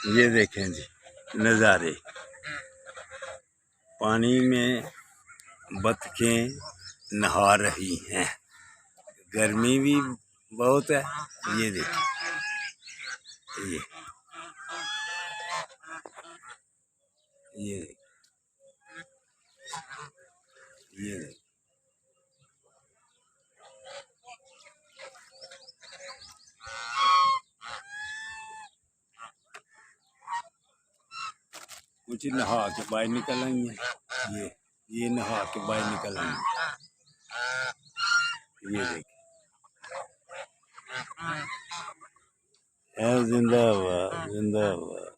ये देखें जी नज़ारे, पानी में बतखें नहा रही हैं। गर्मी भी बहुत है। ये देखें, ये ये ये कुछ नहा के बाहर निकल आई हैं। ये नहा के बाहर निकल आई हैं। ये देखिए, जिंदाबाद जिंदाबाद।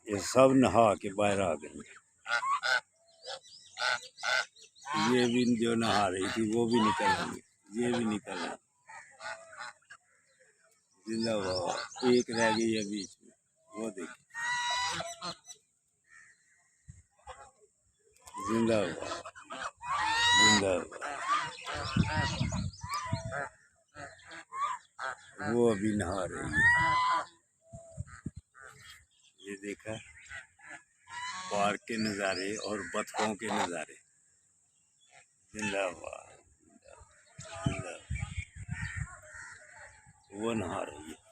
ये सब नहा के बाहर आ गई। ये भी जो नहा रही थी वो भी निकल आई, ये भी निकल आई। जिंदाबाद। एक रह गई है बीच में, वो देखिए। जिंदाबाद जिंदाबाद। वो अभी नहा रही है। ये देखा पार्क के नज़ारे और बतखों के नज़ारे। जिंदाबाद जिंदाबाद। वो नहा रही है।